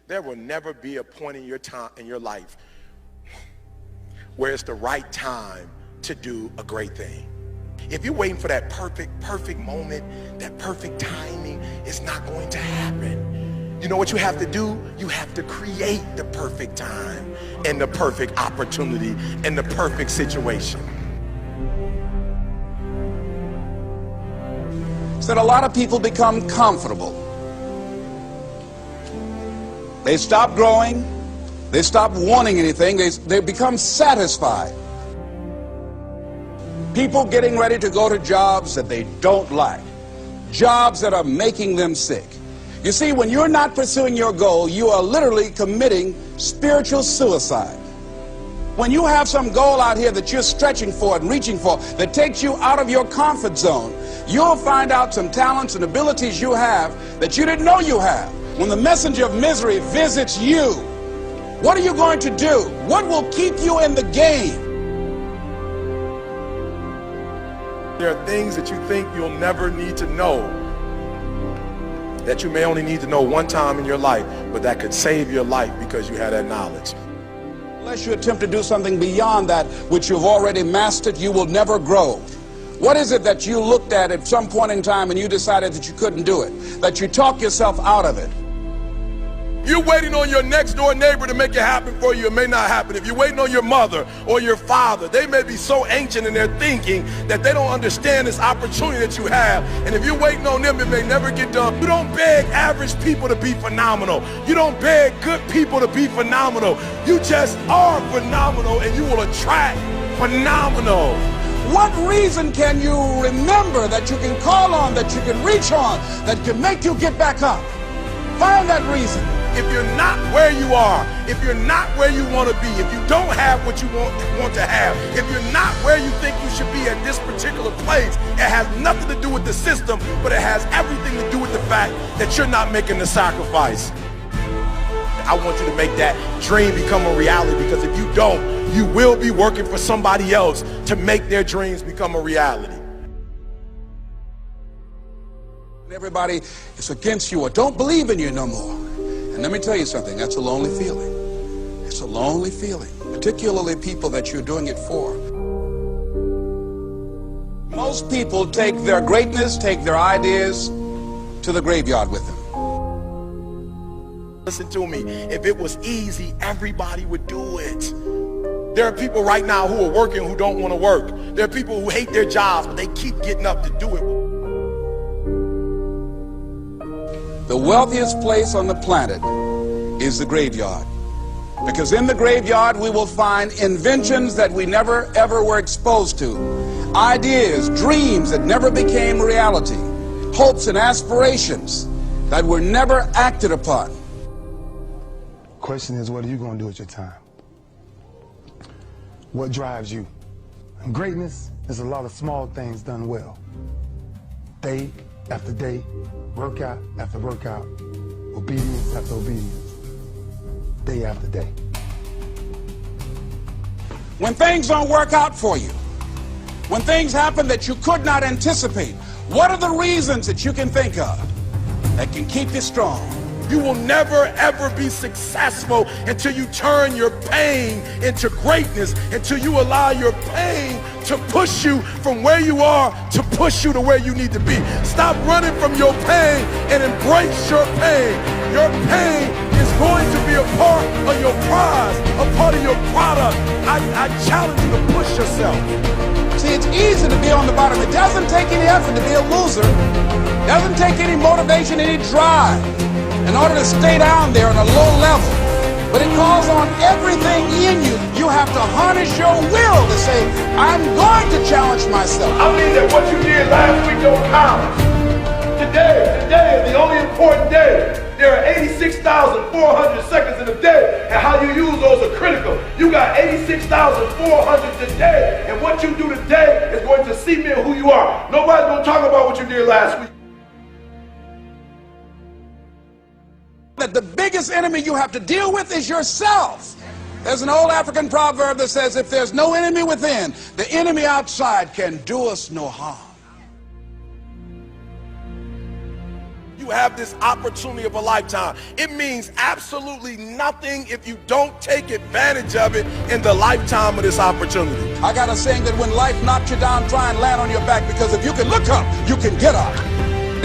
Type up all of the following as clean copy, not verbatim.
There will never be a point in your life where it's the right time to do a great thing. If you're waiting for that perfect moment, that perfect timing, it's not going to happen. You know what you have to do? You have to create the perfect time and the perfect opportunity and the perfect situation. So that a lot of people become comfortable. They stop growing. They stop wanting anything. They become satisfied. People getting ready to go to jobs that they don't like. Jobs that are making them sick. You see, when you're not pursuing your goal, you are literally committing spiritual suicide. When you have some goal out here that you're stretching for and reaching for that takes you out of your comfort zone, you'll find out some talents and abilities you have that you didn't know you have. When the messenger of misery visits you, what are you going to do? What will keep you in the game? There are things that you think you'll never need to know, that you may only need to know one time in your life, but that could save your life because you had that knowledge. Unless you attempt to do something beyond that which you've already mastered, you will never grow. What is it that you looked at some point in time and you decided that you couldn't do it, that you talked yourself out of it? You're waiting on your next door neighbor to make it happen for you. It may not happen. If you're waiting on your mother or your father, they may be so ancient in their thinking that they don't understand this opportunity that you have. And if you're waiting on them, it may never get done. You don't beg average people to be phenomenal. You don't beg good people to be phenomenal. You just are phenomenal, and you will attract phenomenal. What reason can you remember that you can call on, that you can reach on, that can make you get back up? Find that reason. If you're not where you are, if you're not where you want to be, if you don't have what you want to have, if you're not where you think you should be at this particular place, it has nothing to do with the system, but it has everything to do with the fact that you're not making the sacrifice. I want you to make that dream become a reality, because if you don't, you will be working for somebody else to make their dreams become a reality. Everybody is against you or don't believe in you no more. And let me tell you something, that's a lonely feeling. It's a lonely feeling, particularly people that you're doing it for. Most people take their greatness, take their ideas to the graveyard with them. Listen to me, if it was easy, everybody would do it. There are people right now who are working who don't want to work. There are people who hate their jobs, but they keep getting up to do it. The wealthiest place on the planet is the graveyard. Because in the graveyard we will find inventions that we never ever were exposed to. Ideas, dreams that never became reality. Hopes and aspirations that were never acted upon. The question is, what are you going to do with your time? What drives you? And greatness is a lot of small things done well. Day after day, workout after workout, obedience after obedience, day after day. When things don't work out for you, when things happen that you could not anticipate, what are the reasons that you can think of that can keep you strong? You will never ever be successful until you turn your pain into greatness, until you allow your pain to push you from where you are to push you to where you need to be. Stop running from your pain and embrace your pain. Your pain is going to be a part of your prize, a part of your product. I challenge you to push yourself. See, it's easy to be on the bottom. It doesn't take any effort to be a loser. It doesn't take any motivation, any drive in order to stay down there on a low level. But it calls on everything in you. You have to harness your will to say, I'm going to challenge myself. I mean that what you did last week don't count. Today is the only important day. There are 86,400 seconds in a day, and how you use those are critical. You got 86,400 today, and what you do today is going to cement who you are. Nobody's going to talk about what you did last week. That the biggest enemy you have to deal with is yourself. There's an old African proverb that says, if there's no enemy within, the enemy outside can do us no harm. You you have this opportunity of a lifetime. It means absolutely nothing if you don't take advantage of it in the lifetime of this opportunity. I got a saying that when life knocks you down, try and land on your back, because if you can look up, you can get up.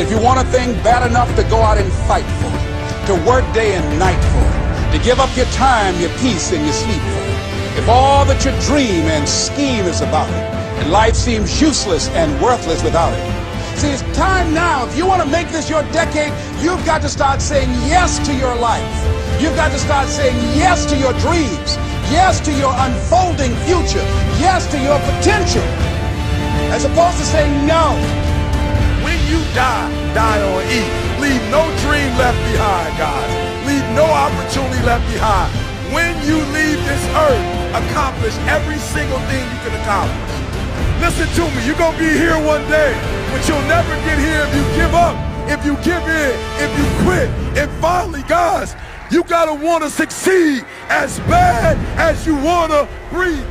If you want a thing bad enough to go out and fight for it, to work day and night for it, to give up your time, your peace, and your sleep for it, if all that you dream and scheme is about it, and life seems useless and worthless without it. See, it's time now. If you want to make this your decade, you've got to start saying yes to your life. You've got to start saying yes to your dreams, yes to your unfolding future, yes to your potential, as opposed to saying no. When you die, die on E. Leave no dream left behind, guys. Leave no opportunity left behind. When you leave this earth, accomplish every single thing you can accomplish. Listen to me, you're gonna be here one day, but you'll never get here if you give up, if you give in, if you quit. And finally, guys, you gotta wanna succeed as bad as you wanna breathe.